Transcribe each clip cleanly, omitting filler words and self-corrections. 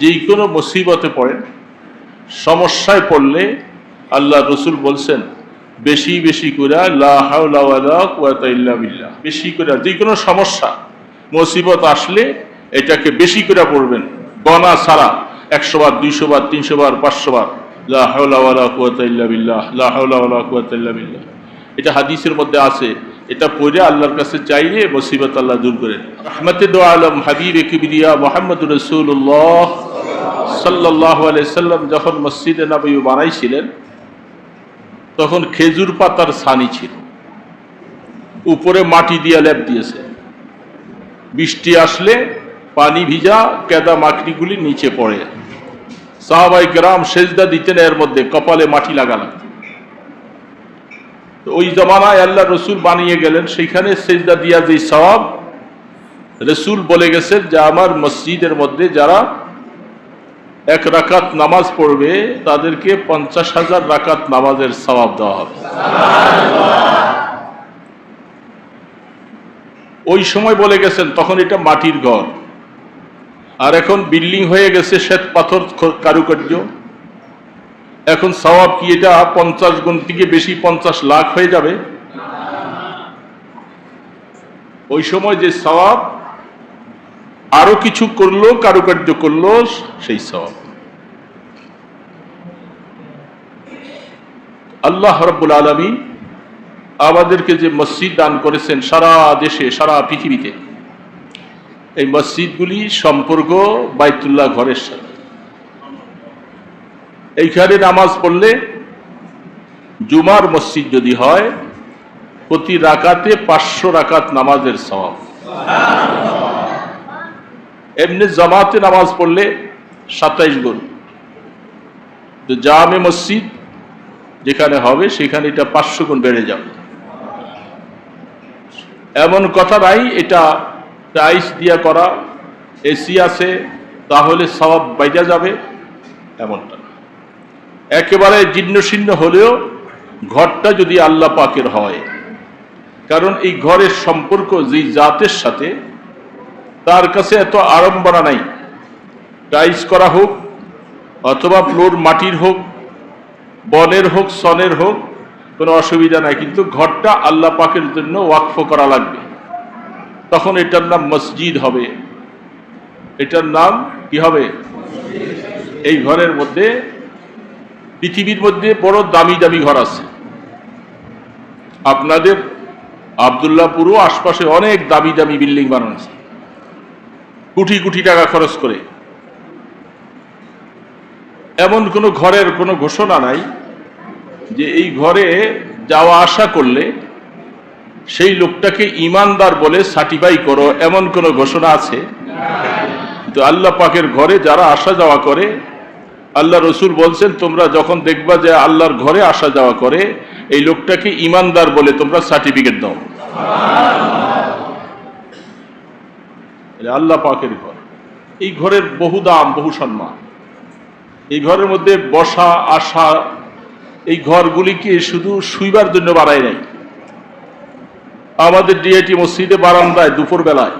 যেই কোনো মুসিবতে পড়েন, সমস্যায় পড়লে আল্লাহ রসুল বলছেন বেশি বেশি করে লা হাওলা ওয়ালা কুওয়াতা ইল্লা বিল্লাহ, বেশি করে যে কোনো সমস্যা মুসিবত আসলে এটাকে বেশি করে পড়বেন, গনা ছাড়া 100 বার 200 বার 300 বার 500 বার লা হাওলা ওয়ালা কুওয়াতা ইল্লা বিল্লাহ, লা হাওলা ওয়ালা কুওয়াতা ইল্লা বিল্লাহ। এটা হাদিসের মধ্যে আছে। এটা পড়ে আল্লাহর কাছে চাইলে মুসিবত আল্লাহ দূর করেন। রহমতে দো আলম হাবিবে কিবরিয়া মুহাম্মদুর রাসূলুল্লাহ সাল্লাল্লাহু আলাইহি সাল্লাম যখন মসজিদে নববী বানাইছিলেন, তখন খেজুর পাতার ছানি ছিল, উপরে মাটি দিয়ে লেপ দিয়েছে। বৃষ্টি আসলে পানি ভিজা কেদা মাকড়িগুলি নিচে পড়ে। সাহাবায়ে কেরাম সেজদা দিতেন, এর মধ্যে কপালে মাটি লাগা লাগতো। ওই জমানায় আল্লাহ রসুল বানিয়ে গেলেন, সেখানে সেজদা দিয়া যে সওয়াব, রসুল বলে গেছেন যে আমার মসজিদের মধ্যে যারা 1 রাকাত নামাজ পড়বে তাদেরকে 50,000 রাকাত নামাজের সওয়াব দেওয়া হবে। ওই সময় বলে গেছেন, তখন এটা মাটির ঘর, আর এখন বিল্ডিং হয়ে গেছে শ্বেত পাথর কারুকার্য। এখন সওয়াব কি এটা 50 গুণ থেকে বেশি, 50 লাখ হয়ে যাবে? ওই সময় যে সওয়াব, আরো কিছু করলো, কারুকার্য করলো, সেই সওয়াব। আল্লাহ রাব্বুল আলামিন আমাদেরকে যে মসজিদ দান করেছেন সারা দেশে, সারা পৃথিবীতে, এই মসজিদগুলি সম্পর্ক বাইতুল্লাহ ঘরের সাথে। এইখানে নামাজ পড়লে, জুমার মসজিদ যদি হয়, প্রতি রাকাতে 500 রাকাত নামাজের সওয়াব। এমনি জামাতে নামাজ পড়লে 27 গুণ। তো জামে মসজিদ যেখানে হবে সেখানে এটা 500 গুণ বেড়ে যাবে। এমন কথা নাই এটা টাইলস দিয়া করা, এসি আছে তাহলে সওয়াব বাইজা যাবে, এমনটা। একেবারে জীর্ণ শীর্ণ হলেও ঘরটা যদি আল্লাহ পাকের হয়, কারণ এই ঘরের সম্পর্ক যে জাতের সাথে, তার কাছে এত আড়ম্বরা নাই। টাইলস করা হোক অথবা ফ্লোর মাটির হোক, বনের হোক, সনের হোক, কোনো অসুবিধা নাই, কিন্তু ঘরটা আল্লাহ পাকের জন্য ওয়াকফ করা লাগবে। তখন এটার নাম মসজিদ হবে। এটার নাম কি হবে? এই ঘরের মধ্যে, পৃথিবীর মধ্যে বড় দামি দামি ঘর আছে। আপনাদের আব্দুল্লাহপুরও আশপাশে অনেক দামি দামি বিল্ডিং বানানো আছে, কোটি কোটি টাকা খরচ করে। এমন কোন ঘরের কোনো ঘোষণা নাই যে এই ঘরে যাওয়া আসা করলে সেই লোকটাকে ইমানদার বলে সার্টিফাই করো, এমন কোন ঘোষণা আছে? তো আল্লাহ পাকের ঘরে যারা আসা যাওয়া করে, আল্লাহ রসুল বলছেন তোমরা যখন দেখবা যে আল্লাহর ঘরে আসা যাওয়া করে, এই লোকটাকে ইমানদার বলে তোমরা সার্টিফিকেট দাও। আল্লাহ পাকের ঘর, এই ঘরের বহু দাম, বহু সম্মান। এই ঘরের মধ্যে বসা আসা, এই ঘরগুলিকে শুধু শুইবার জন্য বানায় নাই। আমাদের ডিআইটি মসজিদে বারান্দায় দুপুর বেলায়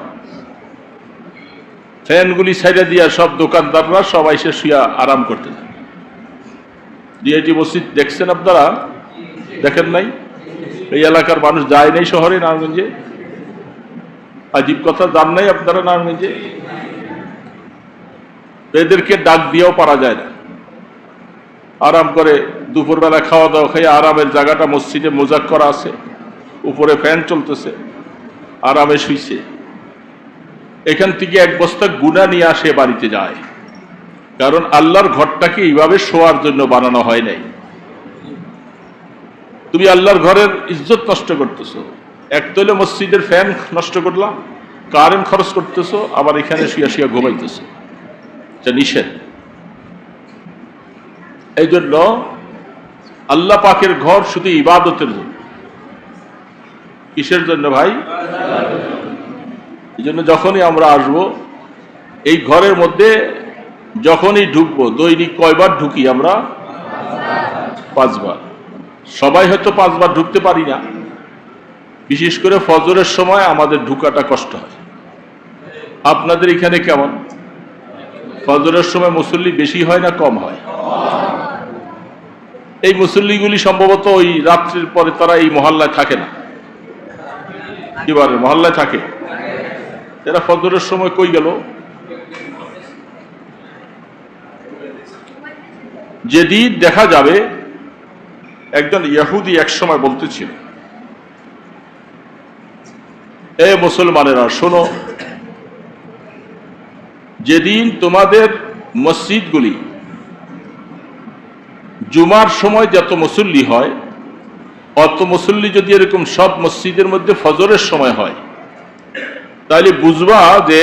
ফ্যানগুলি সাইডে দিয়া সব দোকানদাররা সবাই এসে শুয়া আরাম করতে যায়। ডিআইটি মসজিদ দেখছেন আপনারা? দেখেন নাই? এই এলাকার মানুষ যায় নাই শহরে, নারায়ণগঞ্জে? আজীব কথা, যান নাই আপনারা নারায়ণগঞ্জে? এদেরকে ডাক দিয়েও পারা যায় না। আরাম করে দুপুরবেলা খাওয়া দাওয়া খেয়ে আরামের জায়গাটা মসজিদে মোজাক করা আছে, উপরে ফ্যান চলতেছে, আরামে শুইছে। এখান থেকে 1 বস্তা গুনা নিয়ে আসে বাড়িতে যায়, কারণ আল্লাহর ঘরটাকে এইভাবে শোয়ার জন্য বানানো হয় নাই। তুমি আল্লাহর ঘরের ইজ্জত নষ্ট করতেছো। একতলে মসজিদের ফ্যান নষ্ট করলাম, কারেন্ট খরচ করতেছো, আবার এখানে শুয়া শুয়া ঘুমাইতেছো, এটা নিষেধ। এই জন্য আল্লাহ পাকের ঘর শুধু ইবাদতের জন্য। কিসের জন্য ভাই? এই জন্য যখনই আমরা আসব, এই ঘরের মধ্যে যখনই ঢুকবো, দৈনিক কয়বার ঢুকি আমরা? 5 বার। সবাই হয়তো 5 বার ঢুকতে পারি না, বিশেষ করে ফজরের সময় আমাদের ঢুকাটা কষ্ট হয়। আপনাদের এখানে কেমন? ফজরের সময় মুসল্লি বেশি হয় না কম হয়? এই মুসল্লিগুলি সম্ভবত ওই রাত্রির পরে তারা এই মহল্লায় থাকে না, কি বলে মহল্লায় থাকে, এরা ফজরের সময় কই গেল? যেদিন দেখা যাবে, একজন ইহুদি এক সময় বলতেছিল, এ মুসলমানেরা শোনো, যেদিন তোমাদের মসজিদগুলি জুমার সময় যত মুসল্লি হয়, অত মুসল্লি যদি এরকম সব মসজিদের মধ্যে ফজরের সময় হয়, তাহলে বুঝবা যে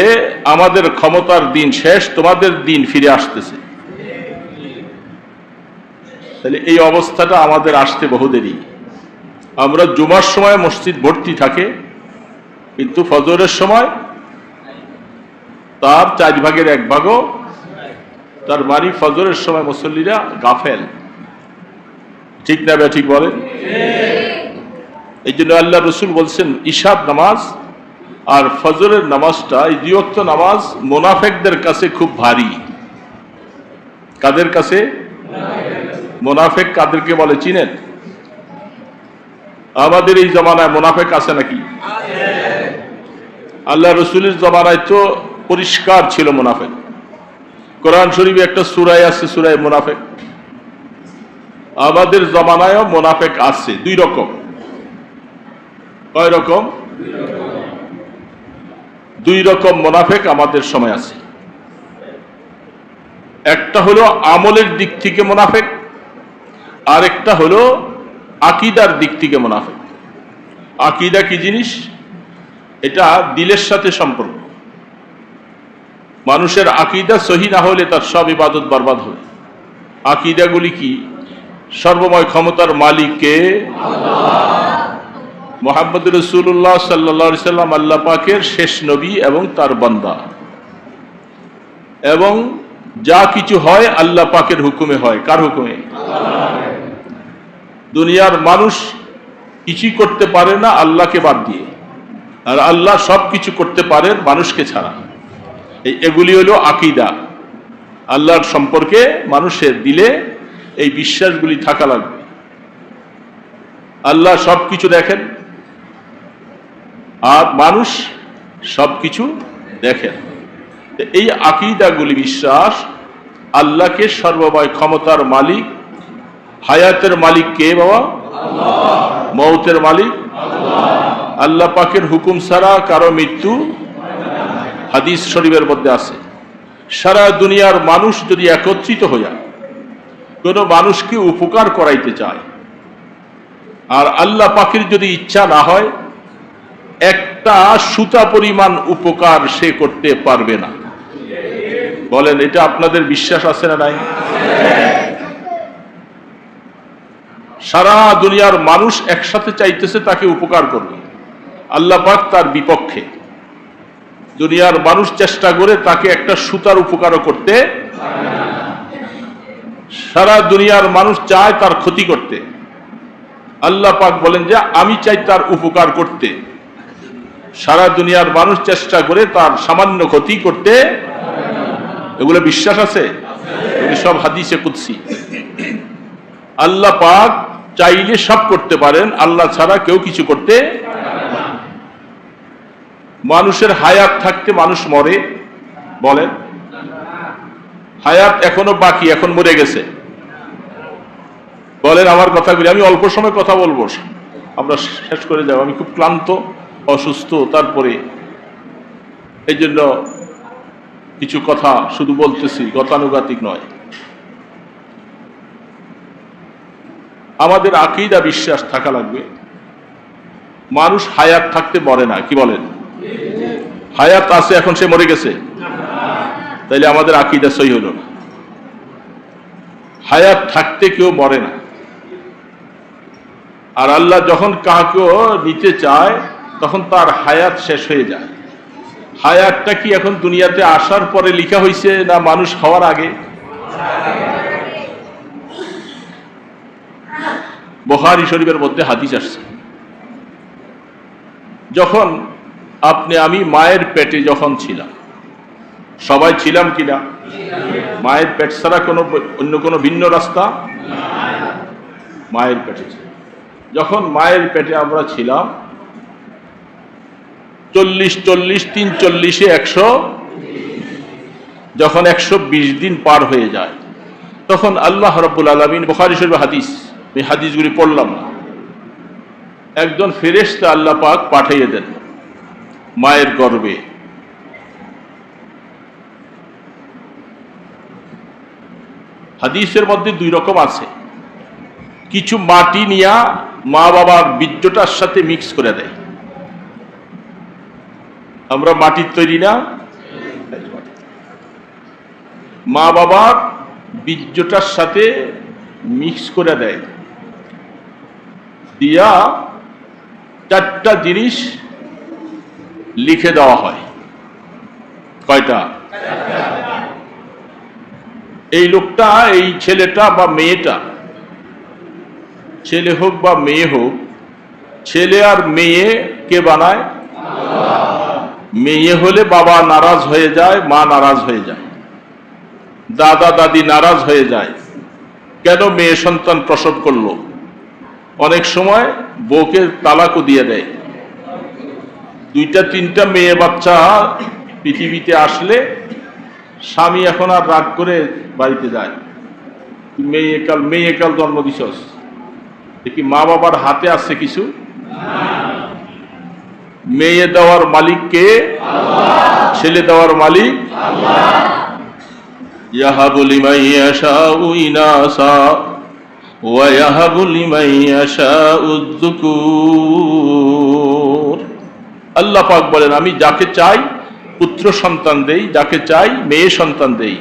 আমাদের ক্ষমতার দিন শেষ, তোমাদের দিন ফিরে আসতেছে। তাহলে এই অবস্থাটা আমাদের আসতে বহু দেরি। আমরা জুমার সময় মসজিদ ভর্তি থাকে, কিন্তু ফজরের সময় তার 1/4 তার বাড়ি, ফজরের সময় মুসল্লিরা গাফেল। ঠিক না ঠিক বলেন? এই জন্য আল্লাহ রসুল বলছেন ইশার নামাজ আর ফজরের নামাজটা, এই 2 ওয়াক্ত নামাজ মুনাফিকদের কাছে খুব ভারী। কাদের কাছে? মুনাফিক কাদেরকে বলে চিনেন? আমাদের এই জমানায় মুনাফিক আছে নাকি? আল্লাহ রসুলের জমানায় তো পরিষ্কার ছিল মুনাফিক। কোরআন শরীফে একটা সূরা আছে, সূরা মুনাফিক। আমাদের জমানায়ও মুনাফিক আছে 2 রকম। কয় রকম? 2 রকম মুনাফিক আমাদের সময় আছে। একটা হলো আমলের দিক থেকে মুনাফিক, আর একটা হলো আকীদার দিক থেকে মুনাফিক। আকীদা কি জিনিস? এটা দিলের সাথে সম্পর্ক। মানুষের আকীদা সহি না হলে তার সব ইবাদত বরবাদ হবে। আকীদাগুলি কি? সর্বময় ক্ষমতার মালিক কে? মুহাম্মদ রাসূলুল্লাহ সাল্লাল্লাহু আলাইহি সাল্লাম আল্লাহ পাকের শেষ নবী এবং তার বান্দা, এবং যা কিছু হয় আল্লাহ পাকের হুকুমে হয়। কার হুকুমে? দুনিয়ার মানুষ কিছুই করতে পারে না আল্লাহকে বাদ দিয়ে, আর আল্লাহ সব কিছু করতে পারেন মানুষকে ছাড়া। এগুলি হলো আকীদা। আল্লাহর সম্পর্কে মানুষের দিলে এই বিশ্বাসগুলি থাকা লাগবে। আল্লাহ সব কিছু দেখেন আর মানুষ সব কিছু দেখেন। এই আকীদাগুলি বিশ্বাস, আল্লাহকে সর্বময় ক্ষমতার মালিক, হায়াতের মালিক কে বাবা? মৌতের মালিক আল্লাহ পাকের হুকুম ছাড়া কারো মৃত্যু, হাদিস শরীফের মধ্যে আছে। সারা দুনিয়ার মানুষ যদি একত্রিত হইয়া কোনো মানুষকে উপকার করাইতে চায়, আর আল্লাহ পাকের যদি ইচ্ছা না হয়, একটা সুতা পরিমাণ উপকার সে করতে পারবে না। বলেন, এটা আপনাদের বিশ্বাস আছে না নাই? সারা দুনিয়ার মানুষ একসাথে চাইতেছে তাকে উপকার করবে, আল্লাহ পাক তার বিপক্ষে। দুনিয়ার মানুষ চেষ্টা করে তাকে একটা সুতার উপকারও করতে, সারা দুনিয়ার মানুষ চায় তার ক্ষতি করতে, আল্লাহ পাক বলেন যে আমি চাই তার উপকার করতে। সারা দুনিয়ার মানুষ চেষ্টা করে তার সামান্য ক্ষতি করতে। এগুলো বিশ্বাস আছে? এগুলো সব হাদিসে কুদসি। আল্লাহ পাক চাইলে সব করতে পারেন, আল্লাহ ছাড়া কেউ কিছু করতে। মানুষের হায়াত থাকতে মানুষ মরে? বলেন, হায়াত এখনো বাকি, এখন মরে গেছে। বলেন আমার কথাগুলি, আমি অল্প সময় কথা বলবো, আমরা শেষ করে যাব। আমি খুব ক্লান্ত, অসুস্থ, তারপরে এই জন্য কিছু কথা শুধু বলতেছি, গতানুগতিক নয়। আমাদের আকীদা বিশ্বাস থাকা লাগবে। মানুষ হায়াত থাকতে মরে না, কি বলেন? হায়াত আছে, এখন সে মরে গেছে, তাইলে আমাদের আকীদা সহি হলো না। হায়াত থাকতে কেউ মরে না, আর আল্লাহ যখন কাউকে নিতে চায় তখন তার হায়াত শেষ হয়ে যায়। হায়াতটা কি এখন দুনিয়াতে আসার পরে লেখা হয়েছে না মানুষ হওয়ার আগে? বুখারী শরীফের মধ্যে হাদিস আসছে, যখন আমি মায়ের পেটে যখন ছিলাম, সবাই ছিলাম কিনা? মায়ের পেট ছাড়া অন্য কোনো ভিন্ন রাস্তা? মায়ের পেটে ছিল। যখন মায়ের পেটে আমরা ছিলাম 40, 3 40 100, যখন 120 দিন পার হয়ে যায় তখন আল্লাহ রাব্বুল আলামিন, বুখারী শরীফের হাদিস, এই হাদিসগুলি পড়লাম না, একজন ফেরেশতা আল্লাহ পাক পাঠিয়ে দেন মায়ের গর্ভে। হাদিসের মধ্যে 2 রকম আছে। কিছু মাটি নিয়া মা বাবার বীর্যটার সাথে মিক্স করে দেয়। আমরা মাটির তৈরি না, মা বাবার বীর্যটার সাথে মিক্স করে দেয়, দিয়া 4টা জিনিস লিখে দেওয়া হয়। কয়টা? এই লোকটা, এই ছেলেটা বা মেয়েটা, ছেলে হোক বা মেয়ে হোক, ছেলে আর মেয়ে কে বানায়? মেয়ে হলে বাবা নারাজ হয়ে যায়, মা নারাজ হয়ে যায়, দাদা দাদি নারাজ হয়ে যায়, কেন মেয়ে সন্তান প্রসব করলো। অনেক সময় বউকে তালাকও দিয়ে দেয়। 2টা 3টা মেয়ে বাচ্চা পৃথিবীতে আসলে স্বামী এখন আর রাগ করে বাড়িতে যায়, মেয়ে কাল জন্ম দিছস, দেখি মা বাবার হাতে আছে কিছু? মেয়ে দেওয়ার মালিক কে? ছেলে দেওয়ার মালিক ইয়াহাবু লিমান ইয়াশাউ ইনাসা ওয়া ইয়াহাবু লিমান ইয়াশাউ যুকুর। আল্লাহ পাক বলেন, আমি যাকে চাই পুত্র সন্তান দেই, যাকে চাই মেয়ে সন্তান দেই,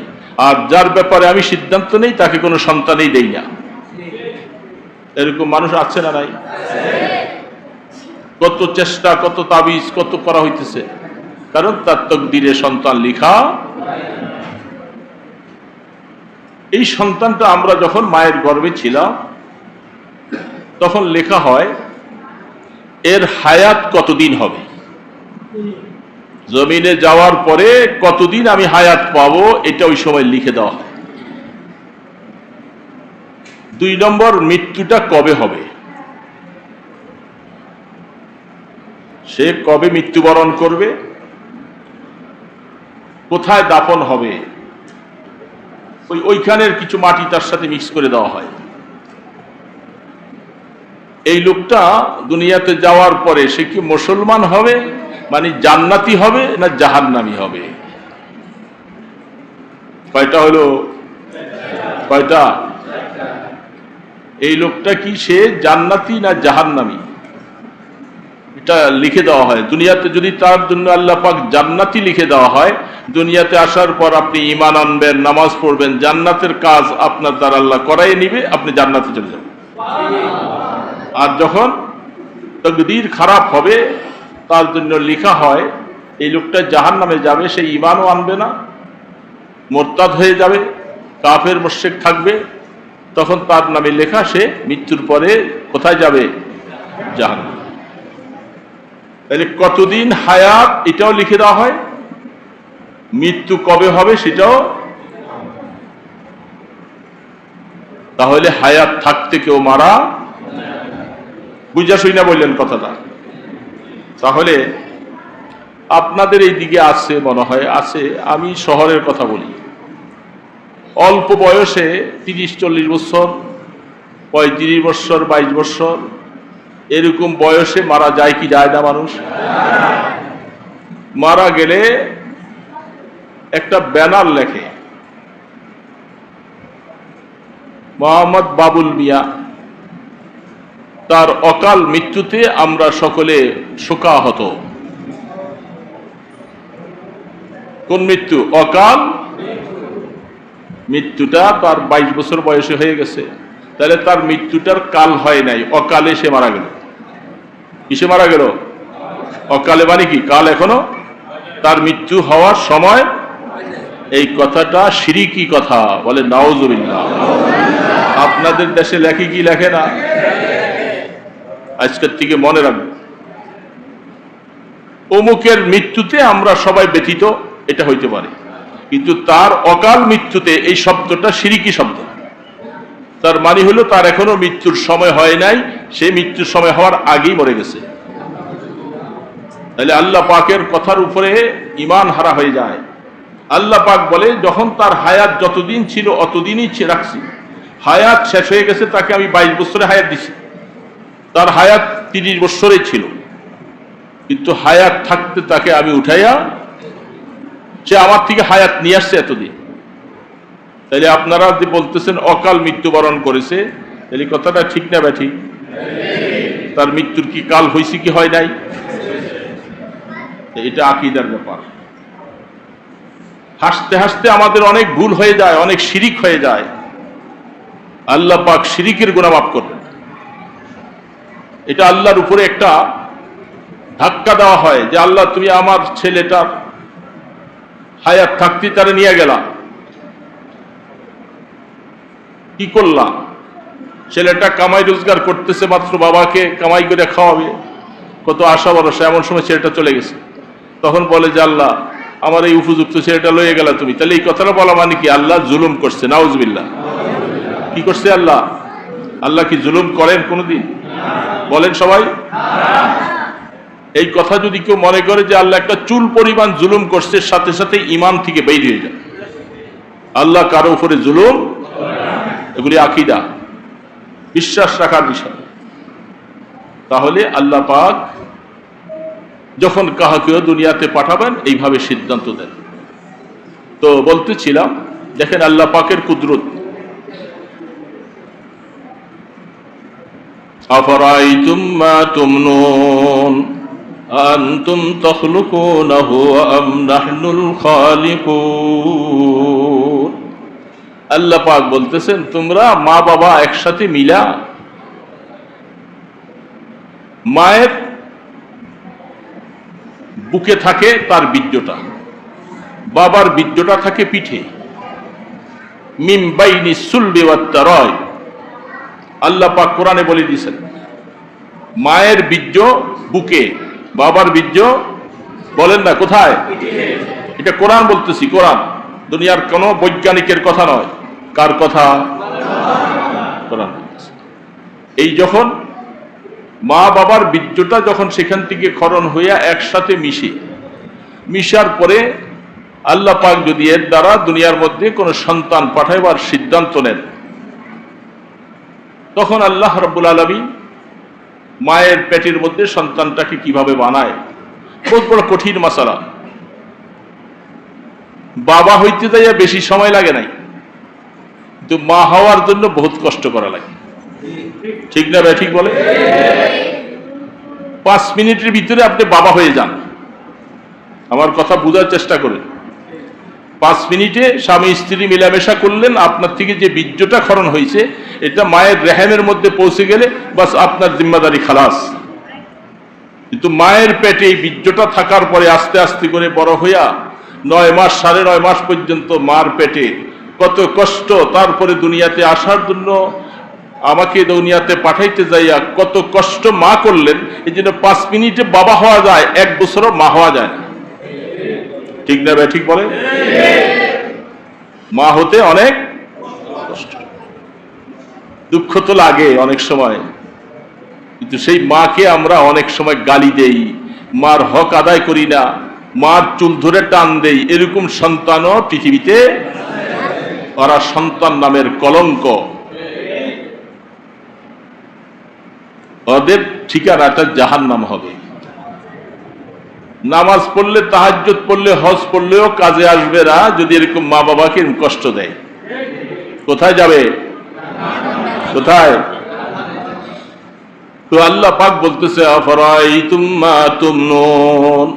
আর যার ব্যাপারে আমি সিদ্ধান্ত নেই তাকে কোনো সন্তানই দেই না। এরকম মানুষ আছে না নাই? কত চেষ্টা, কত তাবিজ, কত করা হইতেছে, কারণ তার তকদিরে সন্তান লিখা। এই সন্তানটা আমরা যখন মায়ের গর্ভে ছিলাম তখন লেখা হয় এর হায়াত কতদিন হবে, জমিনে যাওয়ার পরে কতদিন আমি হায়াত পাবো, এটা ওই সময় লিখে দেওয়া হয়। 2 নম্বর, মৃত্যুটা কবে হবে, সে কবে মৃত্যুবরণ করবে, কোথায় দাফন হবে, ওইখানের কিছু মাটি তার সাথে মিক্স করে দেওয়া হয়। এই লোকটা দুনিয়াতে যাওয়ার পরে সে কি মুসলমান হবে, মানে জান্নাতি হবে না জাহান্নামী হবে? কয়টা হলো? কয়টা? এই লোকটা কি সে জান্নাতি না জাহান্নামী, এটা লিখে দেওয়া হয়। দুনিয়াতে যদি তার জন্য আল্লাহ পাক জান্নাতি লিখে দেওয়া হয়, দুনিয়াতে আসার পর আপনি ঈমান আনবেন, নামাজ পড়বেন, জান্নাতের কাজ আপনার দ্বারা আল্লাহ করাই নিবে, আপনি জান্নাতে চলে যাবেন। আর যখন তকদীর খারাপ হবে, তার জন্য লেখা হয় এই লোকটা জাহান্নামে যাবে, সে ঈমানও আনবে না, মোরতাদ হয়ে যাবে, কাফের মুশরিক থাকবে, তখন তার নামে লেখা সে মৃত্যুর পরে কোথায় যাবে? জাহান্নামে। তাহলে কতদিন হায়াত এটাও লিখে দেওয়া হয়, মৃত্যু কবে হবে সেটাও। তাহলে হায়াত থাকতে কেউ মারা, বুঝা শুই না বললেন কথাটা। তাহলে আপনাদের এই দিকে আছে মনে হয়, আছে। আমি শহরের কথা বলি, অল্প বয়সে 30-40 বছর, 35 বছর, 22 বছর এরকম বয়সে মারা যায় কি যায় না মানুষ? মারা গেলে একটা ব্যানার লেখে, মোহাম্মদ বাবুল মিয়া, তার অকাল মৃত্যুতে আমরা সকলে শোকাহত। কোন মৃত্যু? অকাল মৃত্যুটা তার 22 বছর বয়সে হয়ে গেছে, তাহলে তার মৃত্যুটার কাল হয় নাই, অকালে সে মারা গেল। কিসে মারা গেল? অকালে, মানে কি কাল এখনো, তার মৃত্যু হওয়ার সময়। এই কথাটা শিরকি কথা, বলে নাউজুবিল্লাহ। আপনাদের দেশে লেখে কি লেখে না? আজকের থেকে মনে রাখবো, অমুকের মৃত্যুতে আমরা সবাই ব্যথিত, এটা হইতে পারে, কিন্তু তার অকাল মৃত্যুতে এই শব্দটা শিরকি শব্দ। তার মানে হলো তার এখনো মৃত্যুর সময় হয় নাই, সে মৃত্যুর সময় হওয়ার আগেই মরে গেছে। তাহলে আল্লাহ পাকের কথার উপরে ঈমান হারা হয়ে যায়। আল্লাহ পাক বলে, যখন তার হায়াত যতদিন ছিল অতদিনই রাখছি, হায়াত শেষ হয়ে গেছে তাকে আমি 22 বছরে হায়াত দিছি। তার হায়াত 30 বছরে ছিল, কিন্তু হায়াত থাকতে তাকে আমি উঠাইয়া, সে আমার থেকে হায়াত নিয়ে আসছে এতদিন। তাহলে আপনারা যে বলতেছেন অকাল মৃত্যুবরণ করেছে, তাহলে কথাটা ঠিক না ব্যাঠিক? তার মৃত্যুর কি কাল হয়েছে কি হয় নাই? এটা আকীদার ব্যাপার। হাসতে হাসতে আমাদের অনেক ভুল হয়ে যায়, অনেক শিরিক হয়ে যায়। আল্লাহ পাক শিরিকের গুনাহ মাফ করবেন। এটা আল্লাহর উপরে একটা ধাক্কা দেওয়া হয় যে আল্লাহ তুমি আমার ছেলেটার হায়াত থাকতে তারে নিয়ে গেলা, কি করলাম? ছেলেটা কামাই রোজগার করতেছে, মাত্র বাবাকে কামাই করে খাওয়াবে, কত আশা ভরসা, এমন সময় ছেলেটা চলে গেছে। তখন বলে যে আল্লাহ আমার এই উপযুক্ত ছেলেটা লয়ে গেলা তুমি। তাহলে এই কথাটা বলা মানে কি আল্লাহ জুলুম করছে? নাউজুবিল্লাহ। কি করছে আল্লাহ? আল্লাহ কি জুলুম করেন কোনদিন? বলেন সবাই। এই কথা যদি কেউ মনে করে যে আল্লাহ একটা চুল পরিমাণ জুলুম করছে, সাথে সাথে ঈমান থেকে বের হয়ে যায়। আল্লাহ কারো উপরে জুলুম, এগুলি আকীদা, বিশ্বাস রাখার বিষয়। তাহলে আল্লাহ পাক যখন কাহাকেও দুনিয়াতে পাঠাবেন এইভাবে সিদ্ধান্ত দেন। তো বলতেছিলাম, দেখেন আল্লাহ পাকের কুদরত। আফরাইতুম মা তুমনুন আনতুম তাখলুকুনাহু আম নাহনুল খালিকুন। আল্লাহ পাক বলতেছেন, তোমরা মা বাবা একসাথে মিলা, মায়ের বুকে থাকে তার বীর্যটা, বাবার বীর্যটা থাকে পিঠে। মিন বাইনি সুলবি ওয়াত তারাই, আল্লাহ পাক কোরআনে বলে দিয়েছেন, মায়ের বীর্য বুকে, বাবার বীর্য বলেন না কোথায়? এটা কোরআন বলতেছি, কোরআন, দুনিয়ার কোন বৈজ্ঞানিকের কথা নয়। কার কথা? কোরআন। এই যখন মা বাবার বীর্যটা যখন সেখান থেকে ক্ষরণ হইয়া একসাথে মিশার পরে আল্লাহ পাক যদি এর দ্বারা দুনিয়ার মধ্যে কোনো সন্তান পাঠাইবার সিদ্ধান্ত নেন, তখন আল্লাহ রাব্বুল আলামিন মায়ের পেটের মধ্যে সন্তানটাকে কিভাবে বানায়, বহুত বড় কঠিন মাসালা। বাবা হইতে যাইয়া বেশি সময় লাগে নাই, কিন্তু মা হওয়ার জন্য বহুত কষ্ট করা লাগে। ঠিক না ভাই? ঠিক বলে। 5 মিনিটের ভিতরে আপনি বাবা হয়ে যান। আমার কথা বোঝার চেষ্টা করেন। 5 মিনিটে স্বামী স্ত্রী মিলামেশা করলেন, আপনার থেকে যে বীর্যটা ক্ষরণ হয়েছে এটা মায়ের রেহেমের মধ্যে পৌঁছে গেলে বাস আপনার জিম্মাদারি খালাস। কিন্তু মায়ের পেটে এই বীর্যটা থাকার পরে আস্তে আস্তে করে বড় হইয়া 9 মাস 9.5 মাস পর্যন্ত মার পেটে কত কষ্ট, তারপরে দুনিয়াতে আসার জন্য আমাকে দুনিয়াতে পাঠাইতে যাইয়া কত কষ্ট মা করলেন। এই জন্য 5 মিনিটে বাবা হওয়া যায়, 1 বছরও মা হওয়া যায় না। ঠিক না ভাই? ঠিক বলে। মা হতে অনেক কষ্ট, দুঃখ তো লাগে অনেক সময়, কিন্তু সেই মাকে আমরা অনেক সময় গালি দেই, মার হক আদায় করি না, মার চুল ধরে টান দেই। এরকম সন্তানও পৃথিবীতে, ওরা সন্তান নামের কলঙ্ক। ওদের ঠিকানাটা জাহান্নাম হবে। নামাজ পড়লে, তাহাজ্জুদ পড়লে, হজ পড়লেও কাজে আসবে না যদি এরকম মা বাবাকে কষ্ট দেয়। কোথায় যাবে? কোথায়? তো আল্লাহ পাক বলতেছে, আফরাইতুম মা তুমনুন,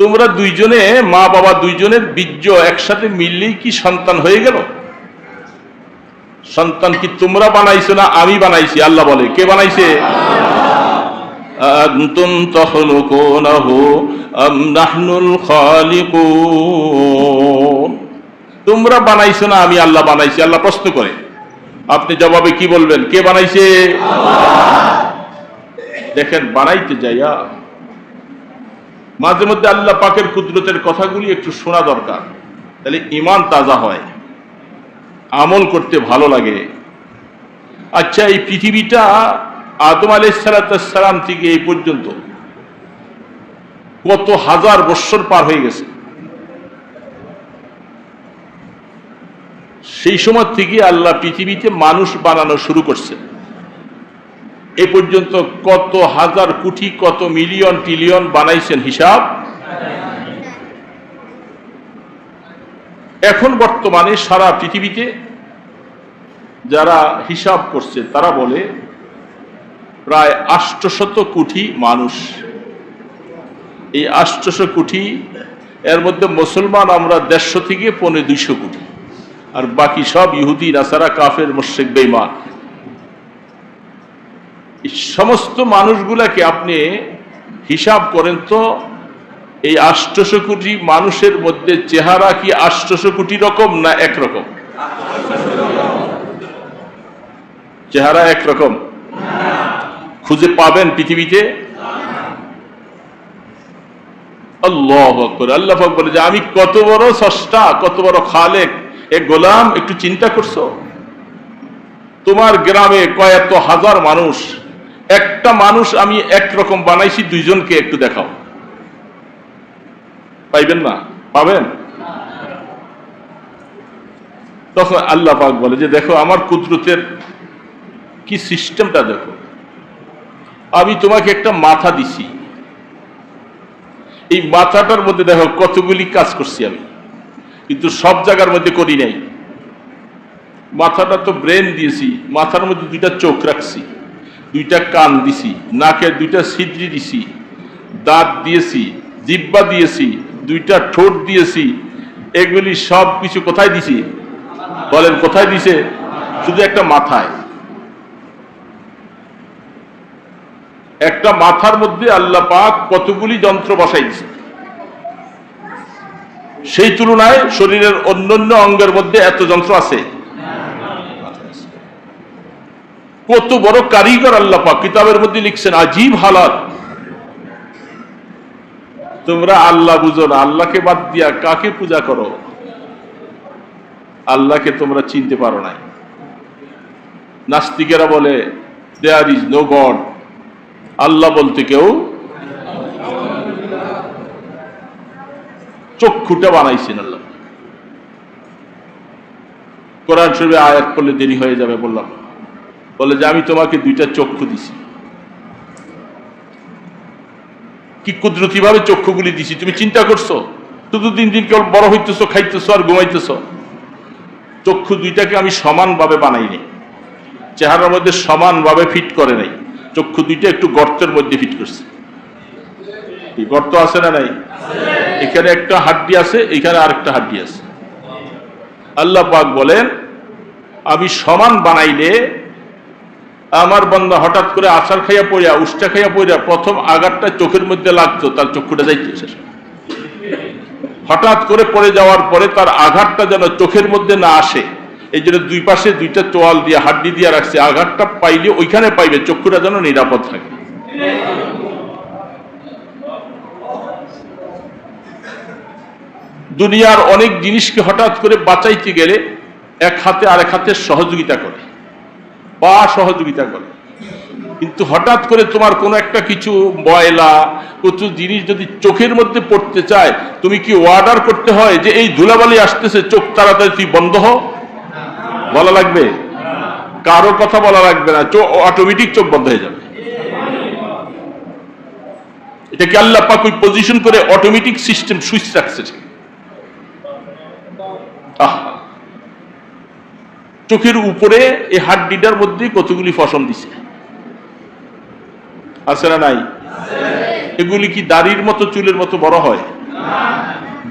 তোমরা দুইজনে, মা বাবা দুইজনের বীর্য একসাথে মিললেই কি সন্তান হয়ে গেল? সন্তান কি তোমরা বানাইছো না আমি বানাইছি? আল্লাহ বলে, কে বানাইছে? আনতুম তাখলুকুনাহু আম নাহনুল খালিকুন, তোমরা বানাইছো না আমি আল্লাহ বানাইছি? আল্লাহ প্রশ্ন করে, আপনি জবাবে কি বলবেন? কে বানাইছে? দেখেন, বানাইতে যাইয়া মাঝে মধ্যে আল্লাহ পাকের কুদরতের কথাগুলি একটু শোনা দরকার। তাহলে ঈমান তাজা হয়, আমল করতে ভালো লাগে। আচ্ছা, এই পৃথিবীটা আদম আলাইহিস সালাম থেকে এই পর্যন্ত কত হাজার বৎসর পার হয়ে গেছে। সেই সময় থেকে আল্লাহ পৃথিবীতে মানুষ বানানো শুরু করছে। এ পর্যন্ত কত হাজার কোটি, কত মিলিয়ন ট্রিলিয়ন বানাইছেন, হিসাব। এখন বর্তমানে সারা পৃথিবীতে যারা হিসাব করছে তারা বলে প্রায় 800 কোটি মানুষ। এই 800 কোটি, এর মধ্যে মুসলমান আমরা 150 থেকে 200 কোটি, আর বাকি সব ইহুদি, নাসারা, কাফের, মুশরিক, বেঈমান। এই সমস্ত মানুষগুলাকে আপনি হিসাব করেন তো, এই 800 কোটি মানুষের মধ্যে চেহারা কি 800 কোটি রকম না একরকম? চেহারা একরকম খুঁজে পাবেন পৃথিবীতে? আল্লাহু আকবার। আল্লাহ পাক বলে যে আমি কত বড় স্রষ্টা, কত বড় খালেক। এ গোলাম, একটু চিন্তা করছো? তোমার গ্রামে কয়েক হাজার মানুষ, একটা মানুষ আমি একরকম বানাইছি, দুইজনকে একটু দেখাও। পাইবেন না? পাবেন? তখন আল্লাহ পাক বলে যে দেখো আমার কুদরতের কি সিস্টেমটা দেখো। আমি তোমাকে একটা মাথা দিছি, এই মাথাটার মধ্যে দেখো কতগুলি কাজ করছি আমি, কিন্তু সব জায়গার মধ্যে করি নাই। মাথাটা তো ব্রেন দিয়েছি, মাথার মধ্যে 2টা চোখ রাখছি, 2টা কান দিছি, নাকে 2টা ছিদ্রি দিছি, দাঁত দিয়েছি, জিহ্বা দিয়েছি, 2টা ঠোঁট দিয়েছি। এগুলি সব কিছু কোথায় দিছি? বলেন কোথায় দিছে? শুধু একটা মাথায়। একটা মাথার মধ্যে আল্লাহ পাক কতগুলি যন্ত্র বসাই দিছে। সেই তুলনায় শরীরের অন্যান্য অঙ্গের মধ্যে এত যন্ত্র আছে? কত বড় কারিগর আল্লাহ পাক কিতাবের মধ্যে লিখছেন, আজীব হালাত। তোমরা আল্লাহ বুঝো না, আল্লাহকে বাদ দিয়া কাকে পূজা করো? আল্লাহকে তোমরা চিনতে পারো নাই। নাস্তিকেরা বলে দেয়ার ইজ নো গড, আল্লাহ বলতে কেউ। চক্ষুটা বানাইছেন আল্লাহ। কোরআন শরীফে আয়াত পড়লে দেরি হয়ে যাবে, বললাম। বলে যে আমি তোমাকে 2টা চক্ষু দিছি। কি কুদরতি ভাবে চক্ষুগুলি দিছি, তুমি চিন্তা করছো? শুধু দিন দিন কেবল বড় হইতেছো, খাইতেছো আর ঘুমাইতেছো। চক্ষু 2টাকে আমি সমানভাবে বানাই নাই, চেহারার মধ্যে সমানভাবে ফিট করে নাই। চক্ষু 2টা একটু গর্তের মধ্যে ফিট করছে। গর্ত আছে না নাই? এখানে একটা হাড্ডি আছে, এখানে আরেকটা হাড্ডি আছে। আল্লাহ পাক বলেন আমি সমান বানাইলে আমার বান্দা হঠাৎ করে আছাড় খাইয়া পড়িয়া, উষ্টা খাইয়া পড়িয়া প্রথম আঘাতটা চোখের মধ্যে লাগতো, তার চক্ষুটা যাইতেছে। হঠাৎ করে পড়ে যাওয়ার পরে তার আঘাতটা যেন চোখের মধ্যে না আসে, এই জন্য 2 পাশে 2টা তোয়াল দিয়ে হাড্ডি দিয়ে রাখছে। আঘাতটা পাইলে ওইখানে পাইবে, চক্ষুটা যেন নিরাপদ থাকে। দুনিয়ার অনেক জিনিসকে হঠাৎ করে বাঁচাইতে গেলে এক হাতে আরেক হাতের সহযোগিতা করে, পা সহযোগিতা করে। কিন্তু হঠাৎ করে তোমার কোনো একটা কিছু ময়লা, কিছু জিনিস যদি চোখের মধ্যে পড়তে চায়, তুমি কি অর্ডার করতে হয় যে এই ধুলাবালি আসতেছে, চোখ তাড়াতাড়ি তুই বন্ধ হ? বলা লাগবে? কারো কথা বলা লাগবে না, অটোমেটিক চোখ বন্ধ হয়ে যাবে। এটাকে আল্লাহ পাক ওই পজিশন করে অটোমেটিক সিস্টেম সুইচ রাখছে। চোখের উপরে এই হাড্ডিটার মধ্যে কতগুলি ফসল দিছে, আছে না নাই? এগুলি কি দাড়ির মতো চুলের মতো বড় হয়?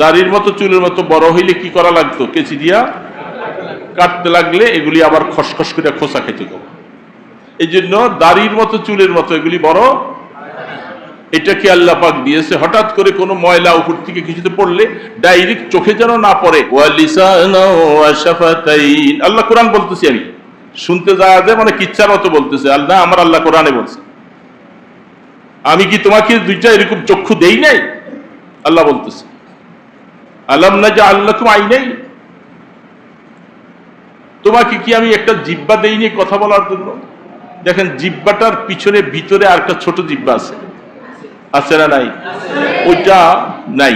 দাড়ির মতো চুলের মতো বড় হইলে কি করা লাগতো? কেচি দিয়া কাটতে লাগলে এগুলি আবার খসখস করে খোসা খেতে হবে। এই জন্য দাড়ির মতো চুলের মতো এগুলি বড়। এটাকে আল্লাহ পাক দিয়েছে, হঠাৎ করে কোনো ময়লা উপর থেকে কিছুতে পড়লে ডাইরেক্ট চোখে যেন না পড়ে। আল্লাহ কোরআন বলতেছি, আমি শুনতে যাওয়া যায় মানে কিচ্ছার মতো বলতেছে আল্লাহ, আমার আল্লাহ কোরআনে বলছে। আমি কি তোমাকে 2টা এরকম চক্ষু দেই নাই? আল্লাহ বলতেছে। আলাম নাজআল লাকুম আইনাইন, তোমাকে কি আমি একটা জিহ্বা দেইনি কথা বলার জন্য? দেখেন জিহ্বাটার পিছনে ভিতরে আর একটা ছোট জিহ্বা আছে, আছে না নাই? ওইটা নাই।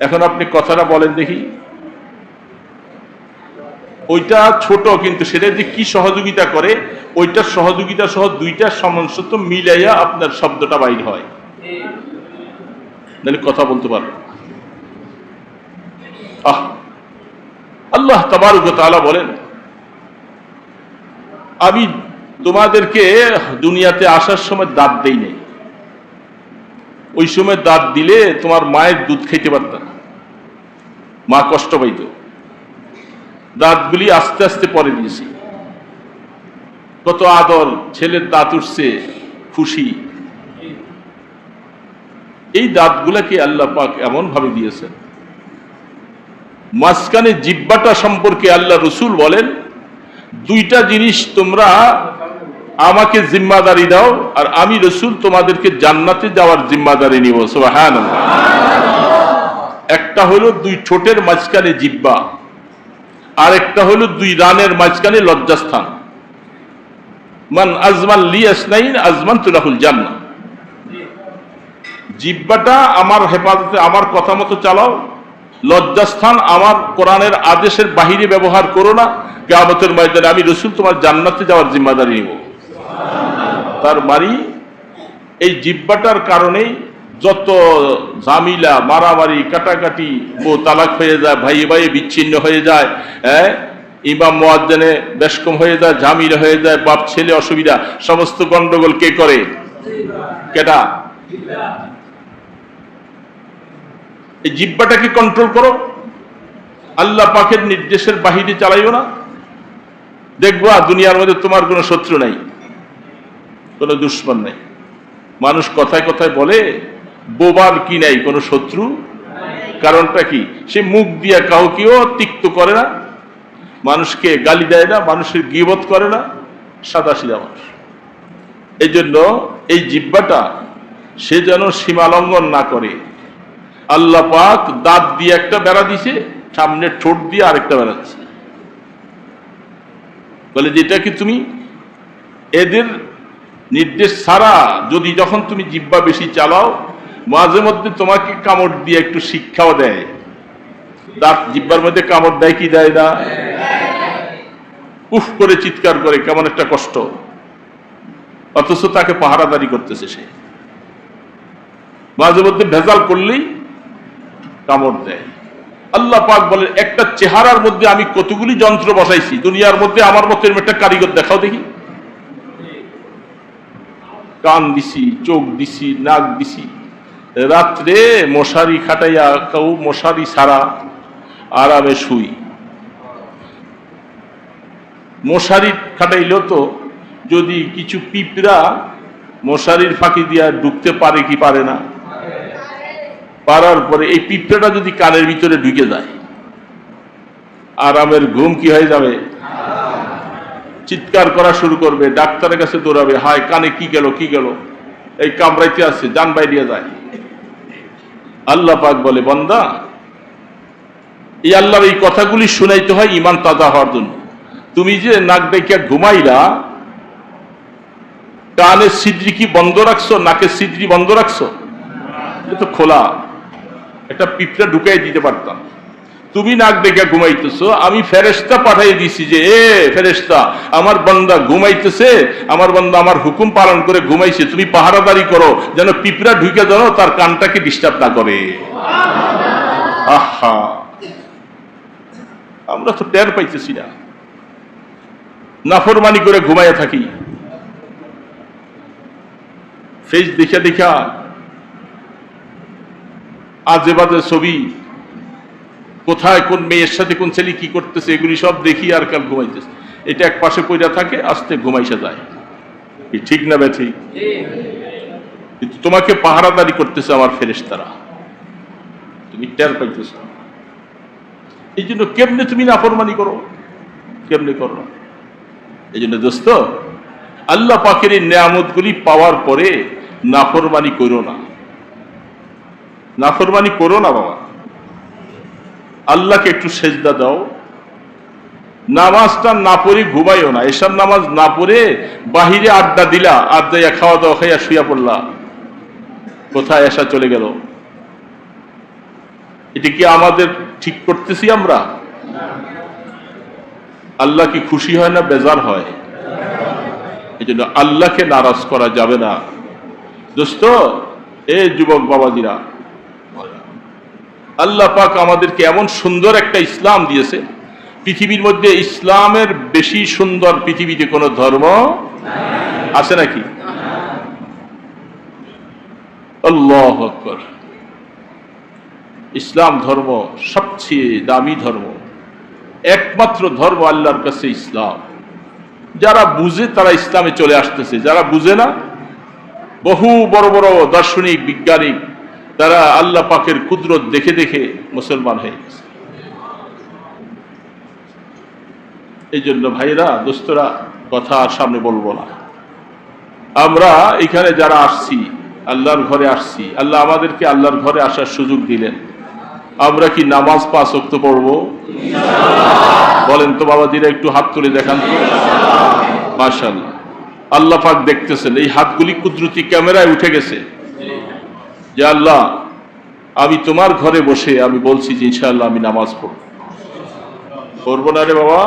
এখন আপনি কথাটা বলেন দেখি, ওইটা ছোট কিন্তু সেটা যে কি সহযোগিতা করে, ওইটার সহযোগিতা সহ দুইটার সামঞ্জস্য মিলাইয়া আপনার শব্দটা বাইর হয়, নাহলে কথা বলতে পারবেন। আল্লাহ তাবারক ওয়া তাআলা বলেন, আমি তোমাদেরকে দুনিয়াতে আসার সময় দাঁত দেই নাই। ওই সময় দাঁত দিলে তোমার মায়ের দুধ খাইতে পারত না, মা কষ্ট পাইত। দাঁতগুলি আস্তে আস্তে পরে দিয়েছি। কত আদর, ছেলের দাঁত উঠছে, খুশি। এই দাঁতগুলাকে আল্লাহ পাক এমন ভাবে দিয়েছেন। মাঝখানে জিহ্বাটা সম্পর্কে আল্লাহ রসুল বলেন, দুইটা জিনিস তোমরা আমাকে জিম্মাদারি দাও, আর আমি রসুল তোমাদেরকে জান্নাতে যাওয়ার জিম্মাদারি নিব। সুবহানাল্লাহ। একটা হলো দুই ঠোঁটের মাঝখানে জিহ্বা, আর একটা হলো দুই রানের মাঝখানে লজ্জাস্থান। মান আজমান লি আসনাইন আজমানতু লাহুল জান্নাহ। জিহ্বাটা আমার হেফাজতে, আমার কথা মতো চালাও। লজ্জাস্থান আমার কোরআনের আদেশের বাহিরে ব্যবহার করো না, কিয়ামতের ময়দানে আমি রসুল তোমার জান্নাতে যাওয়ার জিম্মাদারি নিব। তার মানে এই জিহ্বাটার কারণেই যত ঝামেলা, মারামারি, কাটাকাটি, ও তালাক হয়ে যায়, ভাই ভাই বিচ্ছিন্ন হয়ে যায়, ইমাম মুয়াজ্জিনে বেশকম হয়ে যায়, ঝামেলা হয়ে যায়, বাপ ছেলে অসুবিধা, সমস্ত গন্ডগোল কে করে? কেটা? এই জিহ্বাটাকে কন্ট্রোল করো, আল্লাহ পাকের নির্দেশের বাহিরে চালাইও না। দেখবা দুনিয়ার মধ্যে তোমার কোনো শত্রু নাই, কোনো দুশ্মন নাই। মানুষ কথায় কথায় বলে বোবার কি নাই, কোনো শত্রু। কারণটা কি? সে মুখ দিয়া কাউকেও তিক্ত করে না, মানুষকে গালি দেয় না, মানুষের গীবত করে না, সাদাসিধা মানুষ। এই জন্য এই জিহ্বাটা সে যেন সীমা লঙ্ঘন না করে। আল্লাহ পাক দাঁত দিয়ে একটা বেড়া দিছে, সামনে ঠোঁট দিয়ে আরেকটা বেড়া দিছে। বলে যেটা কি তুমি এদের নির্দেশ ছাড়া যদি যখন তুমি জিহ্বা বেশি চালাও, মাঝে মধ্যে তোমাকে কামড় দিয়ে একটু শিক্ষাও দেয়। দাঁত জিহ্বার মধ্যে কামড় দেয় কি দেয় না? উফ করে চিৎকার করে, কেমন একটা কষ্ট, অথচ তাকে পাহারাদারি করতেছে সে। মাঝে মধ্যে ভেজাল করলেই কামড় দেয়। আল্লাহ পাক বলেন, একটা চেহারার মধ্যে আমি কতগুলি যন্ত্র বসাইছি, দুনিয়ার মধ্যে আমার মতো একটা কারিগর দেখাও দেখি। কান দিছি, চোখ দিছি, নাক দিছি, রাত্রে মশারি খাটাইয়া কেউ মশারি ছাড়া আরামে শুই। মশারি খাটাইল তো যদি কিছু পিঁপড়া মশারির ফাঁকি দিয়া ঢুকতে পারে কি পারে না? পারার পরে এই পিঁপড়াটা যদি কানের ভিতরে ঢুকে যায়, আরামের ঘুম কি হয়ে যাবে? চিৎকার করা শুরু করবে, ডাক্তারের কাছে দৌড়াবে, হায় কানে কি গেল কি গেল, এই কামড়াইতে আছে, জান বাইরিয়া যায়। আল্লাহ পাক বলে, বান্দা, এই আল্লাহর এই কথাগুলি শুনাইতে হয় ঈমান তাজা হওয়ার জন্য। তুমি যে নাক ডাইকা ঘুমাইলা, কানের ছিদ্রি কি বন্ধ রাখছো? নাকের ছিদ্রি বন্ধ রাখছো? এটা তো খোলা, একটা পিঁপড়া ঢুকাই দিতে পারতাম। তুমি নাক ডেকে ঘুমাইতেছো, আমি ফেরেশতা পাঠাই দিছি যে এ ফেরেশতা, আমার বান্দা ঘুমাইতেছে, আমার বান্দা আমার হুকুম পালন করে ঘুমাইছে, তুমি পাহারাদারি করো যেন পিঁপড়া ঢুকে যেন তার কানটাকে ডিস্টার্ব না করে। আহা, আমরা তো টের পাইতেছি না, নাফরমানি করে ঘুমাইয়া থাকি। ফেস দেখা দেখা আজে বাজে ছবি, কোথায় কোন মেয়ের সাথে কোন ছেলে কি করতেছে, এগুলি সব দেখি আর কাল ঘুমাইতেছে। এটা এক পাশে পড়া থাকে, আস্তে ঘুমাইসা যায়। ঠিক না বেঠি? কিন্তু তোমাকে পাহারাদারি করতেছে আমার ফেরেশতারা, তুমি টের পাইতেছ। এই জন্য কেমনে তুমি নাফরমানি করো, কেমনে করো? এই জন্য দোস্ত, আল্লাহ পাকের এই নেয়ামতগুলি পাওয়ার পরে নাফরমানি করো না, নাফরমানি করো না বাবা। আল্লাহকে একটু সেজদা দাও। নামাজটা না পড়ে ঘুমাইও না, এসব নামাজ না পড়ে বাহিরে আড্ডা দিলা, আড্ডাইয়া খাওয়া দাওয়া খাইয়া শুইয়া পড়লা, কোথায় এসা চলে গেল? এটা কি আমাদের ঠিক করতেছি আমরা? আল্লাহ কি খুশি হয় না বেজার হয়? এই জন্য আল্লাহকে নারাজ করা যাবে না। দোস্ত, এই যুবক বাবাজিরা, আল্লাহ পাক আমাদেরকে এমন সুন্দর একটা ইসলাম দিয়েছে, পৃথিবীর মধ্যে ইসলামের বেশি সুন্দর পৃথিবীতে কোন ধর্ম আছে নাকি? আল্লাহু আকবার। ইসলাম ধর্ম সবচেয়ে দামি ধর্ম, একমাত্র ধর্ম আল্লাহর কাছে ইসলাম। যারা বুঝে তারা ইসলামে চলে আসতেছে, যারা বুঝে না, বহু বড় বড় দার্শনিক বিজ্ঞানিক, তারা আল্লাহ পাকের কুদরত দেখে দেখে মুসলমান হয়ে গেছে। এই জন্য ভাইরা, দোস্তরা, কথা আর সামনে বলবো না। আমরা এখানে যারা আসছি, আল্লাহর ঘরে আসছি, আল্লাহ আমাদেরকে আল্লাহর ঘরে আসার সুযোগ দিলেন। আমরা কি নামাজ 5 ওয়াক্ত পড়বো? বলেন তো বাবাজিরা, একটু হাত তুলে দেখান তো। মাশাআল্লাহ, আল্লাহ পাক দেখতেছেন। এই হাতগুলি কুদরতি ক্যামেরায় উঠে গেছে যে আল্লাহ, আমি তোমার ঘরে বসে আমি বলছি যে ইনশাআল্লাহ আমি নামাজ পড়বো না রে বাবা।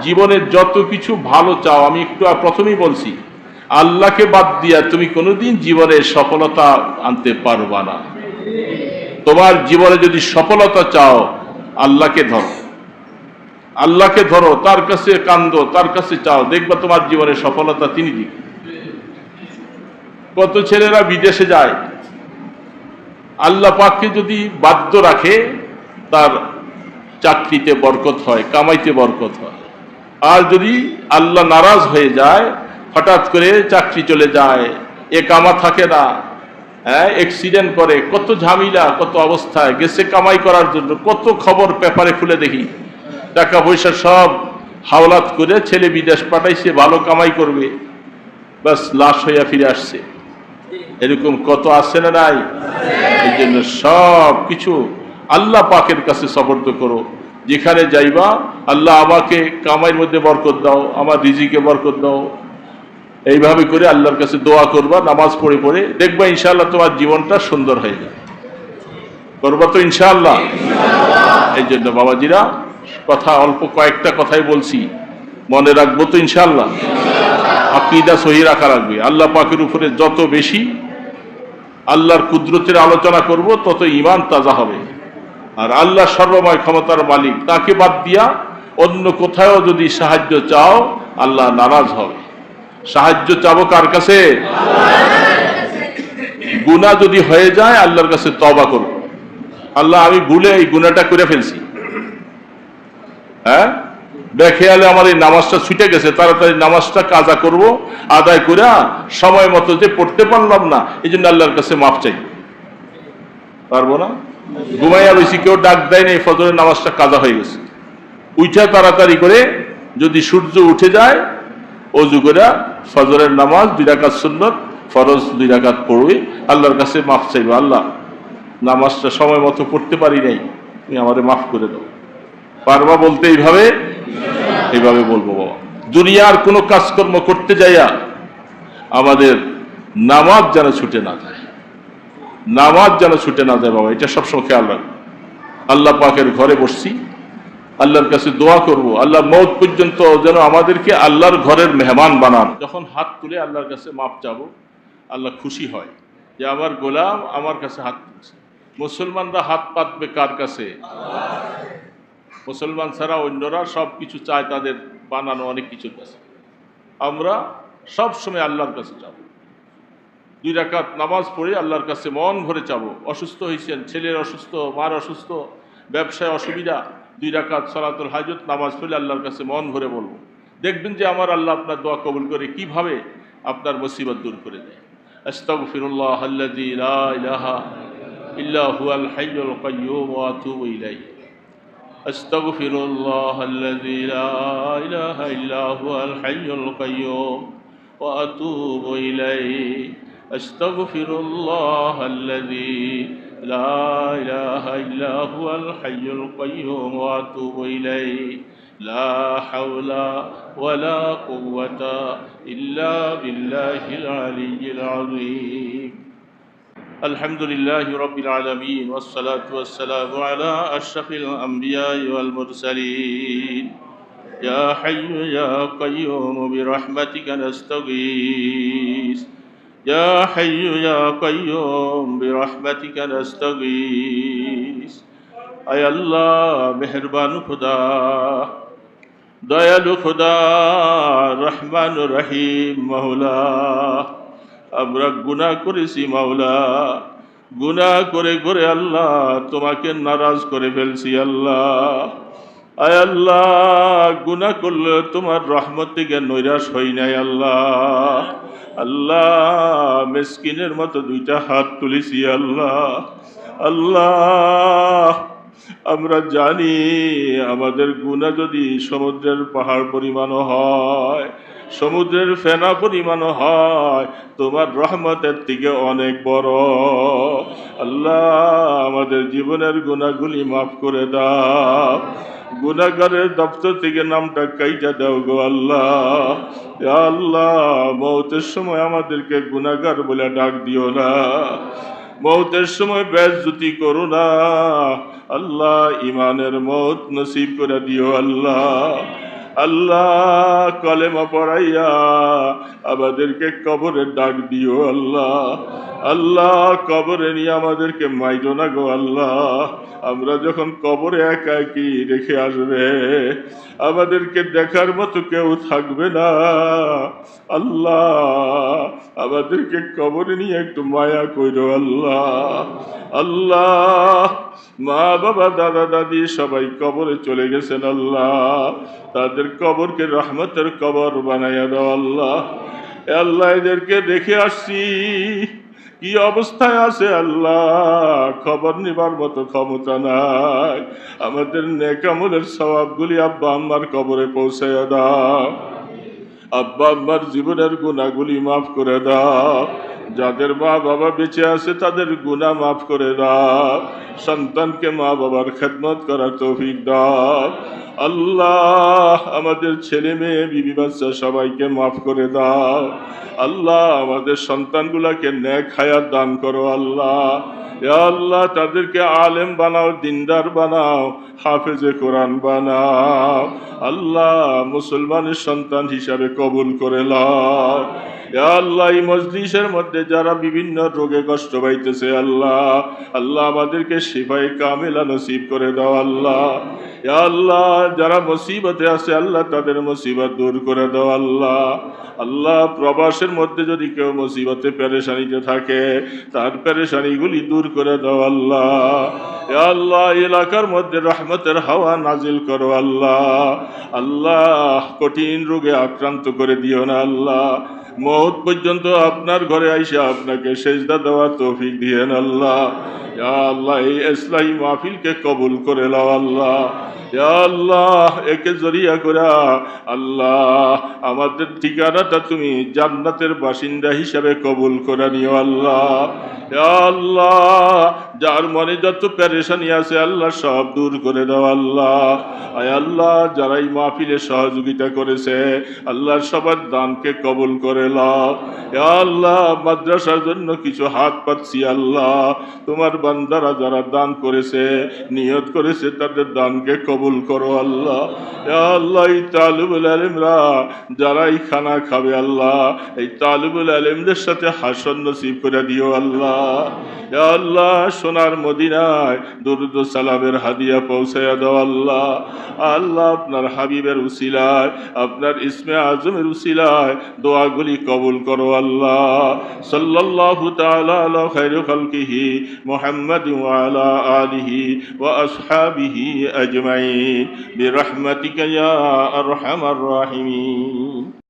জীবনের যত কিছু ভালো চাও, আমি একটু প্রথমেই বলছি, আল্লাহকে বাদ দিয়া তুমি কোনোদিন জীবনে সফলতা আনতে পারবা না। তোমার জীবনে যদি সফলতা চাও, আল্লাহকে ধরো, আল্লাহকে ধরো, তার কাছে কান্দো, তার কাছে চাও, দেখবা তোমার জীবনে সফলতা তিনি দিবেন। কত ছেলেরা বিদেশে যায়, আল্লাহ পাককে যদি বাধ্য রাখে, তার চাকরিতে বরকত হয়, কামাইতে বরকত হয়। আর যদি আল্লাহ নারাজ হয়ে যায়, হঠাৎ করে চাকরি চলে যায়, এ কামা থাকে না, অ্যাক্সিডেন্ট করে, কত ঝামেলা, কত অবস্থায় গেছে কামাই করার জন্য, কত খবর পেপারে খুলে দেখি, টাকা পয়সা সব হাওলাত করে ছেলে বিদেশ পাঠাইছে, ভালো কামাই করবে, বাস লাশ হইয়া ফিরে আসছে। এরকম কত আছে না নাই? এই জন্য সব কিছু আল্লাহ পাকের কাছে সুপর্দ করো। যেখানে যাইবা, আল্লাহ আমাকে কামাইয়ের মধ্যে বরকত দাও, আমার রিজিকে বরকত দাও, এইভাবে করে আল্লাহর কাছে দোয়া করবা, নামাজ পড়ে পড়ে দেখবা ইনশাআল্লাহ তোমার জীবনটা সুন্দর হয়ে যাবে। করবা তো ইনশাআল্লাহ? এই জন্য বাবাজিরা, কথা অল্প কয়েকটা কথাই বলছি, মনে রাখবো তো ইনশাআল্লাহ? আকীদা সহি রাখা লাগবে। আল্লাহ পাকের উপরে যত বেশি আল্লাহর কুদরতের আলোচনা করব, তত ঈমান তাজা হবে। আর আল্লাহ সর্বময় ক্ষমতার মালিক, তাকে বাদ দিয়া অন্য কোথাও যদি সাহায্য চাও, আল্লাহ নারাজ হবে। সাহায্য চাবো কার কাছে? গুনাহ যদি হয়ে যায়, আল্লাহর কাছে তওবা করব, আল্লাহ আমি ভুলে এই গুনাহটা করে ফেলছি, বেখেয়ালে আমার এই নামাজটা ছুটে গেছে, তাড়াতাড়ি নামাজটা কাজা করব, আদায় করে সময় মতো যে পড়তে পারলাম না, এই জন্য আল্লাহর কাছে মাফ চাই। পারবো না? ঘুমাইয়া রয়েছি, কেউ ডাক দেয় না, ফজরের নামাজটা কাজা হয়ে গেছে, উঠা তাড়াতাড়ি করে যদি সূর্য উঠে যায়, অজু করে ফজরের নামাজ 2 রাকাত সুন্নত, ফরজ 2 রাকাত পড়বে, আল্লাহর কাছে মাফ চাইবো, আল্লাহ নামাজটা সময় মতো পড়তে পারি নাই, তুমি আমারে মাফ করে দাও। পারবা বলতে এইভাবে? এইভাবে বলবো বাবা। দুনিয়ার কোনো কাজকর্ম করতে যাইয়া আমাদের নামাজ যেন ছুটে না যায়, নামাজ যেন ছুটে না যায় বাবা, এটা সবসময় খেয়াল রাখবো। আল্লাহ পাকের ঘরে বসছি, আল্লাহর কাছে দোয়া করব, আল্লাহ মওত পর্যন্ত যেন আমাদেরকে আল্লাহর ঘরের মেহমান বানান। যখন হাত তুলে আল্লাহর কাছে মাপ চাবো, আল্লাহ খুশি হয় যে আমার গোলাম আমার কাছে হাত তুলছে। মুসলমানরা হাত পাতবে কার কাছে? মুসলমান ছাড়া অন্যরা সব কিছু চায় তাদের বানানো অনেক কিছুর কাছে। আমরা সব সময় আল্লাহর কাছে যাব, 2 রাকাত নামাজ পড়ে আল্লাহর কাছে মন ভরে চাবো। অসুস্থ হয়েছেন, ছেলের অসুস্থ, মার অসুস্থ, ব্যবসায় অসুবিধা, 2 রাকাত সালাতুল হাজত নামাজ পড়লে আল্লাহর কাছে মন ভরে বলবো। দেখবেন যে আমার আল্লাহ আপনার দোয়া কবুল করে কিভাবে আপনার মুসিবত দূর করে দেয়। আস্তাগফিরুল্লাহ আল্লাযী লা ইলাহা ইল্লা হুয়াল হাইয়ুল কাইয়্যুম ওয়া আতুবু ইলাইহি। আস্তাগফিরুল্লাহ আল্লাযী লা ইলাহা ইল্লা হুয়াল হাইয়ুল কাইয়্যুম ওয়া আতুবু ইলাইহি। আস্তাগফিরুল্লাহ আল্লাযী لا إله إلا هو الحي القيوم وأتوب إليه لا حول ولا قوة إلا بالله العلي العظيم الحمد لله رب العالمين والصلاة والسلام على أشرف الأنبياء والمرسلين يا حي يا قيوم برحمتك نستغيث يا حي يا قيوم برحمتك نستغيث আয় আল্লাহ মেহেরবান খুদা দয়ালু খুদা রহমান রহিম মাওলা আমরা গুনাহ করেছি মাওলা গুনাহ করে করে আল্লাহ তোমাকে নারাজ করে ফেলছি আল্লাহ আয় আল্লাহ গুনাহ করলে তোমার রহমত থেকে নৈরাশ হই নাই আল্লাহ আল্লাহ মিসকিনের মতো দুইটা হাত তুলেছি আল্লাহ আল্লাহ আমরা জানি আমাদের গুনাহ যদি সমুদ্রের পাহাড় পরিমাণও হয় সমুদ্রের ফেনা পরিমাণও হয় তোমার রহমতের থেকে অনেক বড় আল্লাহ আমাদের জীবনের গুনাহগুলি মাফ করে দাও গুনাহগারের দপ্তর থেকে নামটা কাইটা দাও গো আল্লাহ ইয়া আল্লাহ মওতের সময় আমাদেরকে গুনাহগার বলে ডাক দিও না মওতের সময় বেজ্জতি করো না আল্লাহ ইমানের মওত নসিব করে দিও আল্লাহ আল্লাহ কলেমা পড়াইয়া আমাদেরকে কবরে ডাক দিও আল্লাহ আল্লাহ কবরে নিয়ে আমাদেরকে মাইরো না গো আল্লাহ আমরা যখন কবরে একা একই রেখে আসবে আমাদেরকে দেখার মতো কেউ থাকবে না আল্লাহ আমাদেরকে কবরে নিয়ে একটু মায়া কইরো আল্লাহ আল্লাহ মা বাবা দাদা দাদি সবাই কবরে চলে গেছেন আল্লাহ তাদের কবরকে রহমতের কবর বানাইয়া দাও আল্লাহ আল্লাহ এদেরকে দেখে আসছি কি অবস্থায় আছে আল্লাহ খবর নিবার মতো ক্ষমতা নাই আমাদের নেক আমলের সওয়াবগুলি আব্বা আম্মার কবরে পৌঁছাইয়া দাও আব্বা আম্মার জীবনের গুনাহগুলি মাফ করে দাও যাদের মা বাবা বেঁচে আছে তাদের গুনাহ মাফ করে দাও সন্তানকে মা বাবার খেদমত করার তৌফিক দাও আল্লাহ আমাদের ছেলে মেয়ে বিবি বাচ্চা সবাইকে মাফ করে দাও আল্লাহ আমাদের সন্তানগুলোকে নেক হায়াত দান করো আল্লাহ ইয়া আল্লাহ তাদেরকে আলেম বানাও দিনদার বানাও হাফেজে কোরআন বানাও আল্লাহ মুসলমানের সন্তান হিসাবে কবুল করে নাও ইয়া আল্লাহ এই মজলিসের মধ্যে যারা বিভিন্ন রোগে কষ্ট পাইতেছে আল্লাহ আল্লাহ আমাদেরকে শিফায়ে কামিলা নসিব করে দাও আল্লাহ ইয়া আল্লাহ যারা মুসিবতে আছে আল্লাহ তাদের মুসিবত দূর করে দাও আল্লাহ আল্লাহ প্রবাসের মধ্যে যদি কেউ মুসিবতে পেরেশানিতে থাকে তার পেরেশানিগুলি দূর করে দাও আল্লাহ ইয়া আল্লাহ এলাকার মধ্যে রহমতের হাওয়া নাজিল করো আল্লাহ আল্লাহ কঠিন রোগে আক্রান্ত করে দিও না আল্লাহ মওত পর্যন্ত আপনার ঘরে আইসা আপনাকে সেজদা দেওয়ার তৌফিক দিয়েন আল্লাহ ইয়া আল্লাহ এই ইসলাহি মাহফিলকে কবুল করে নাও আল্লাহ ইয়া আল্লাহ একে জরিয়া করে আল্লাহ আমাদের ঠিকানাটা তুমি জান্নাতের বাসিন্দা হিসাবে কবুল করে নিও আল্লাহ ইয়া আল্লাহ যার মনে যত পেরেশানি আছে আল্লাহ সব দূর করে দাও আল্লাহ আয় আল্লাহ যারা এই মাহফিলে সহযোগিতা করেছে আল্লাহ সবার দানকে কবুল করে নাও ইয়া আল্লাহ মাদ্রাসার জন্য কিছু হাত পাচ্ছি আল্লাহ তোমার বান্দারা যারা দান করেছে নিয়ত করেছে তাদের দানকে কবুল করো আল্লাহ ইয়া আল্লাহ এই তালিবুল ইলমরা যারা এই খানা খাবে আল্লাহ এই তালিবুল ইলমদের সাথে হাসর নসিব করে দিও আল্লাহ ইয়া আল্লাহ সোনার মদিনায় দুরুদ ও সালামের হাদিয়া পৌঁছায়া দাও আল্লাহ আল্লাহ আপনার হাবিবের উসিলায় আপনার ইসমে আজমের উসিলায় দোয়াগুলি কবুল করো আল্লাহ সাল্লাল্লাহু তাআলা আলা খায়রি খালকিহি মুহাম্মাদ ওয়া আলা আলিহি ওয়া আসহাবিহি আজমাইন বিরহমাতিকা ইয়া আরহামার রাহিমিন।